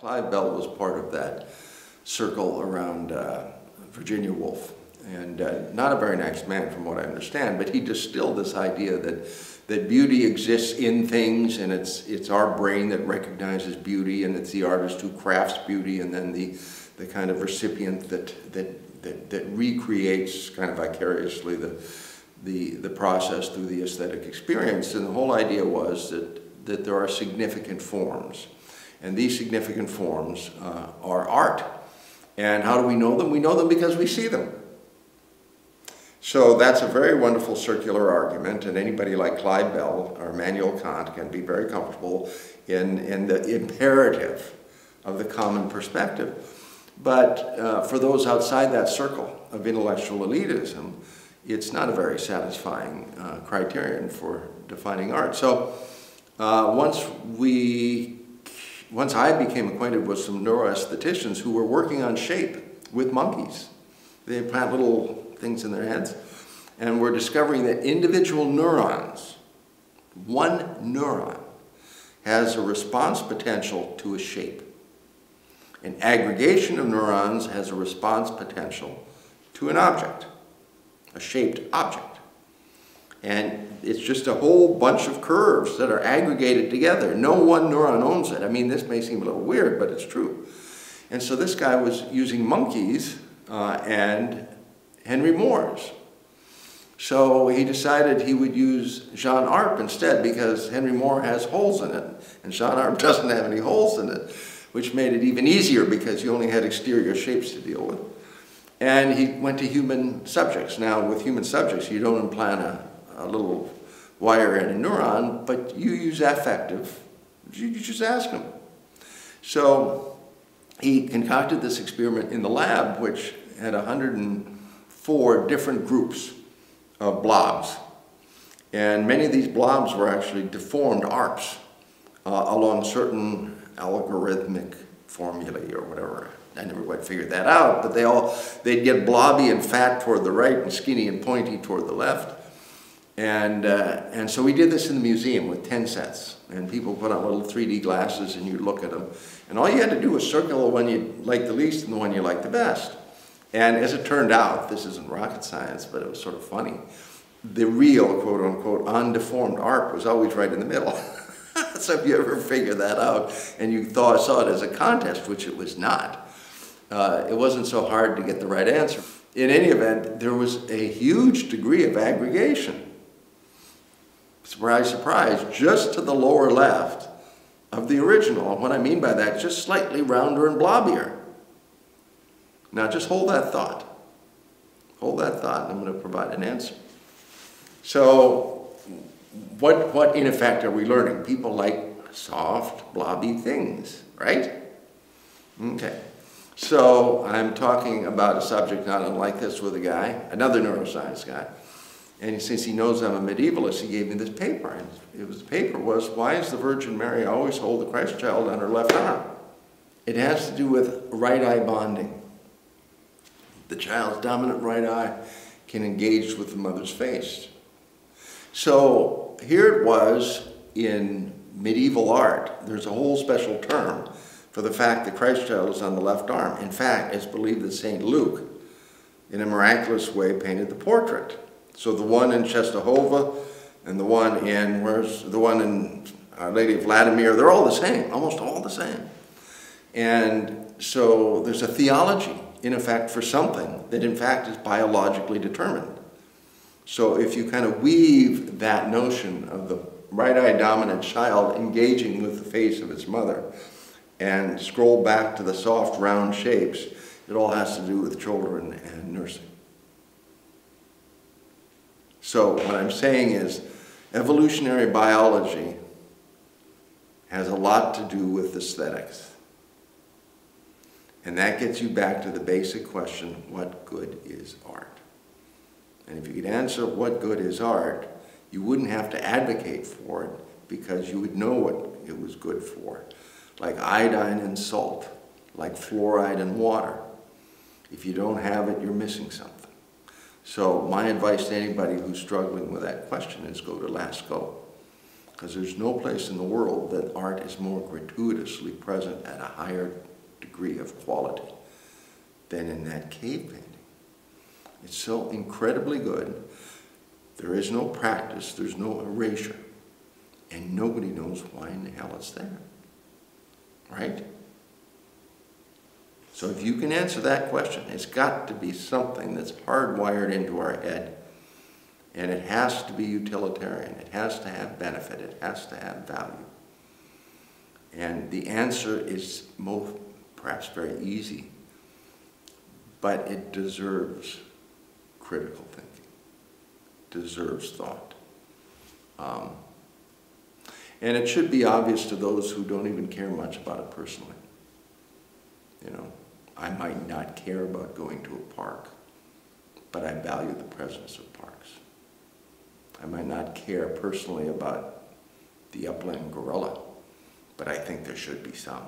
Clive Bell was part of that circle around Virginia Woolf, and not a very nice man from what I understand, but he distilled this idea that beauty exists in things, and it's our brain that recognizes beauty, and it's the artist who crafts beauty, and then the kind of recipient that recreates kind of vicariously the process through the aesthetic experience. And the whole idea was that there are significant forms. And these significant forms are art. And how do we know them? We know them because we see them. So that's a very wonderful circular argument, and anybody like Clive Bell or Immanuel Kant can be very comfortable in the imperative of the common perspective. But for those outside that circle of intellectual elitism, it's not a very satisfying criterion for defining art. So once I became acquainted with some neuroaestheticians who were working on shape with monkeys. They plant little things in their heads, and we're discovering that individual neurons, one neuron, has a response potential to a shape. An aggregation of neurons has a response potential to an object, a shaped object. And it's just a whole bunch of curves that are aggregated together. No one neuron owns it. I mean, this may seem a little weird, but it's true. And so this guy was using monkeys and Henry Moore's. So he decided he would use Jean Arp instead, because Henry Moore has holes in it, and Jean Arp doesn't have any holes in it, which made it even easier because you only had exterior shapes to deal with. And he went to human subjects. Now, with human subjects, you don't implant a little wire in a neuron, but you use affective. You just ask them. So he concocted this experiment in the lab, which had 104 different groups of blobs. And many of these blobs were actually deformed ARPs along certain algorithmic formulae or whatever. I never quite figured that out, but they'd get blobby and fat toward the right and skinny and pointy toward the left. And so we did this in the museum with 10 sets. And people put on little 3D glasses and you'd look at them. And all you had to do was circle the one you liked the least and the one you liked the best. And as it turned out, this isn't rocket science, but it was sort of funny, the real, quote unquote, undeformed ARP was always right in the middle. So if you ever figure that out and you saw it as a contest, which it was not, it wasn't so hard to get the right answer. In any event, there was a huge degree of aggregation. Surprise, surprise, just to the lower left of the original. And what I mean by that, just slightly rounder and blobbier. Now just hold that thought. Hold that thought, and I'm going to provide an answer. So what in effect are we learning? People like soft, blobby things, right? Okay. So I'm talking about a subject not unlike this with a guy, another neuroscience guy. And since he knows I'm a medievalist, he gave me this paper. And the paper was, why does the Virgin Mary always hold the Christ child on her left arm? It has to do with right eye bonding. The child's dominant right eye can engage with the mother's face. So here it was in medieval art. There's a whole special term for the fact that Christ child is on the left arm. In fact, it's believed that St. Luke, in a miraculous way, painted the portrait. So the one in Czestochowa and the one in, Our Lady of Vladimir, they're all the same, almost all the same. And so there's a theology, in effect, for something that in fact is biologically determined. So if you kind of weave that notion of the right eye dominant child engaging with the face of its mother and scroll back to the soft round shapes, it all has to do with children and nursing. So what I'm saying is evolutionary biology has a lot to do with aesthetics. And that gets you back to the basic question, what good is art? And if you could answer what good is art, you wouldn't have to advocate for it because you would know what it was good for. Like iodine and salt, like fluoride and water. If you don't have it, you're missing something. So my advice to anybody who's struggling with that question is go to Lascaux. because there's no place in the world that art is more gratuitously present at a higher degree of quality than in that cave painting. It's so incredibly good. There is no practice, there's no erasure, and nobody knows why in the hell it's there. Right? So if you can answer that question, it's got to be something that's hardwired into our head, and it has to be utilitarian. It has to have benefit. It has to have value. And the answer is perhaps very easy, but it deserves critical thinking, deserves thought. And it should be obvious to those who don't even care much about it personally. You know, I might not care about going to a park, but I value the presence of parks. I might not care personally about the upland gorilla, but I think there should be some.